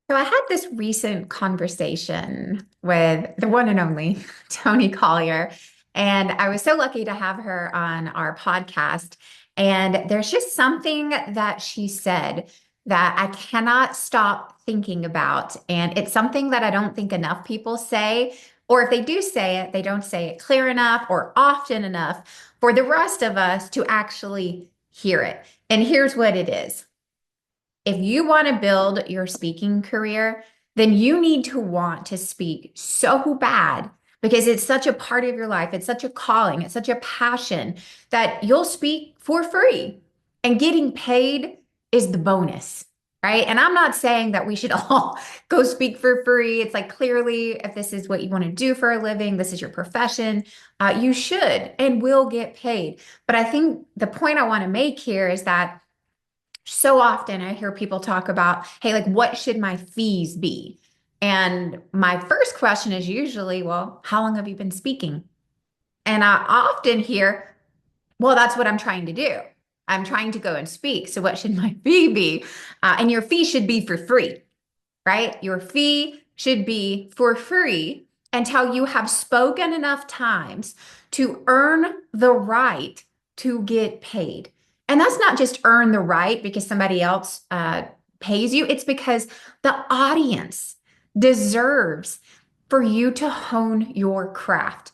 So I had this recent conversation with the one and only Tony Collier, and I was so lucky to have her on our podcast. And there's just something that she said that I cannot stop thinking about. And it's something that I don't think enough people say, or if they do say it, they don't say it clear enough or often enough for the rest of us to actually hear it. And here's what it is. If you want to build your speaking career, then you need to want to speak so bad because it's such a part of your life. It's such a calling. It's such a passion that you'll speak for free. And getting paid is the bonus, right? And I'm not saying that we should all go speak for free. It's like clearly, if this is what you want to do for a living, this is your profession, you should and will get paid. But I think the point I want to make here is that so often I hear people talk about, hey, like, what should my fees be? And my first question is usually, well, how long have you been speaking? And I often hear, well, that's what I'm trying to do. I'm trying to go and speak. So what should my fee be? And your fee should be for free, right? Your fee should be for free until you have spoken enough times to earn the right to get paid. And that's not just earn the right because somebody else pays you, it's because the audience deserves for you to hone your craft.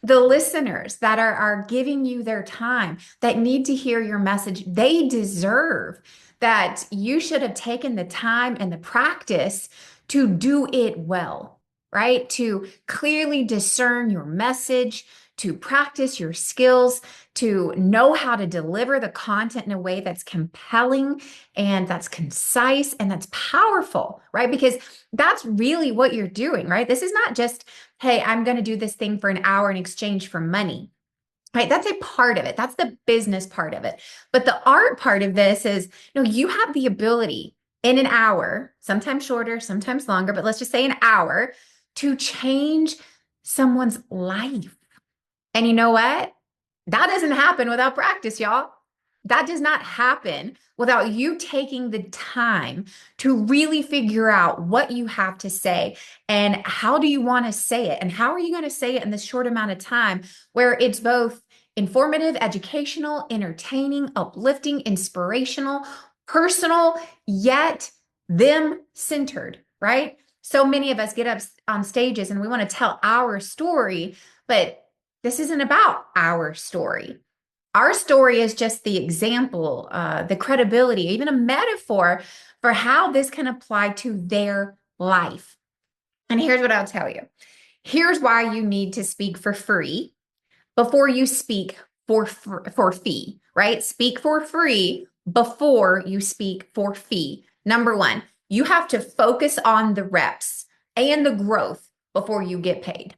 The listeners that are giving you their time, that need to hear your message, they deserve that you should have taken the time and the practice to do it well, right? To clearly discern your message, to practice your skills, to know how to deliver the content in a way that's compelling and that's concise and that's powerful, right? Because that's really what you're doing, right? This is not just, hey, I'm going to do this thing for an hour in exchange for money. Right, that's a part of it. That's the business part of it. But the art part of this is, you have the ability in an hour, sometimes shorter, sometimes longer, but let's just say an hour, to change someone's life. And you know what? That doesn't happen without practice, y'all. That does not happen without you taking the time to really figure out what you have to say and how do you want to say it and how are you going to say it in this short amount of time where it's both informative, educational, entertaining, uplifting, inspirational, personal, yet them centered, right? So many of us get up on stages and we want to tell our story, but this isn't about our story. Our story is just the example, the credibility, even a metaphor for how this can apply to their life. And here's what I'll tell you. Here's why you need to speak for free before you speak for fee, right? Speak for free before you speak for fee. Number one, you have to focus on the reps and the growth before you get paid.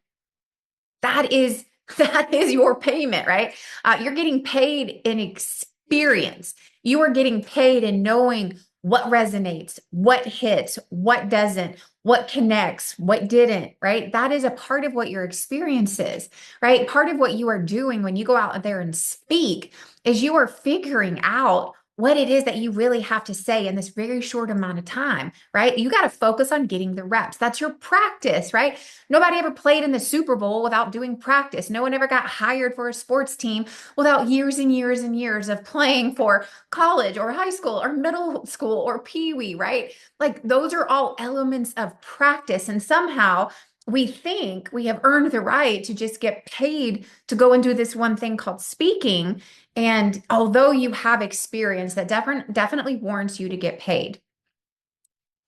That is that is your payment, right? You're getting paid in experience. You are getting paid in knowing what resonates, what hits, what doesn't, what connects, what didn't, right? That is a part of what your experience is, right? Part of what you are doing when you go out there and speak is you are figuring out what it is that you really have to say in this very short amount of time, right? You got to focus on getting the reps. That's your practice, right? Nobody ever played in the Super Bowl without doing practice. No one ever got hired for a sports team without years and years and years of playing for college or high school or middle school or Pee Wee, right? Like those are all elements of practice. And somehow we think we have earned the right to just get paid to go and do this one thing called speaking. And although you have experience, that definitely warrants you to get paid.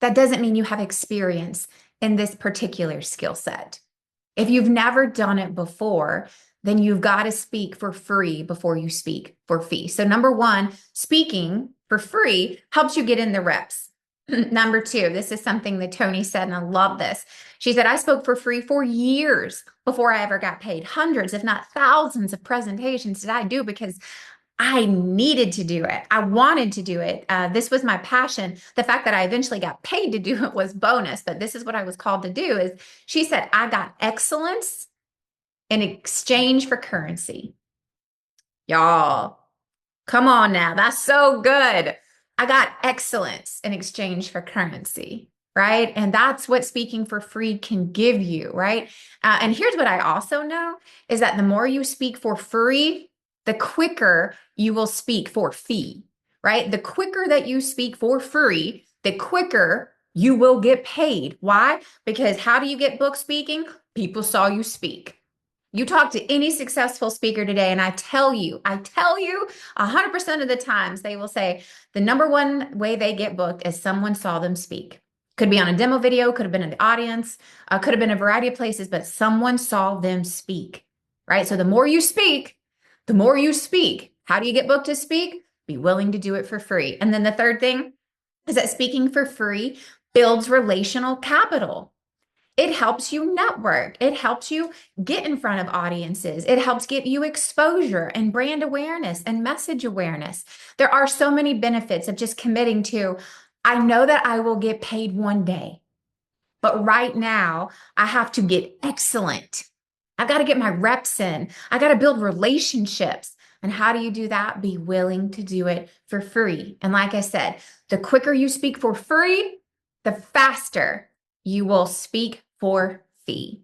That doesn't mean you have experience in this particular skill set. If you've never done it before, then you've got to speak for free before you speak for fee. So, number one, speaking for free helps you get in the reps. Number two, this is something that Tony said, and I love this. She said, I spoke for free for years before I ever got paid. Hundreds, if not thousands, of presentations did I do because I needed to do it. I wanted to do it. This was my passion. The fact that I eventually got paid to do it was bonus, but this is what I was called to do. Is she said, I got excellence in exchange for currency. Y'all, come on now. That's so good. I got excellence in exchange for currency. right? And that's what speaking for free can give you, right? And here's what I also know is that the more you speak for free, the quicker you will speak for fee, right? The quicker that you speak for free, the quicker you will get paid. Why? Because how do you get booked speaking? People saw you speak. You talk to any successful speaker today, and I tell you, 100% of the times they will say the number one way they get booked is someone saw them speak. Could be on a demo video, could have been in the audience, could have been a variety of places, but someone saw them speak, right? So the more you speak, the more you speak. How do you get booked to speak? Be willing to do it for free. And then the third thing is that speaking for free builds relational capital. It helps you network. It helps you get in front of audiences. It helps get you exposure and brand awareness and message awareness. There are so many benefits of just committing to, I know that I will get paid one day, but right now I have to get excellent. I've got to get my reps in. I got to build relationships. And how do you do that? Be willing to do it for free. And like I said, the quicker you speak for free, the faster you will speak for fee.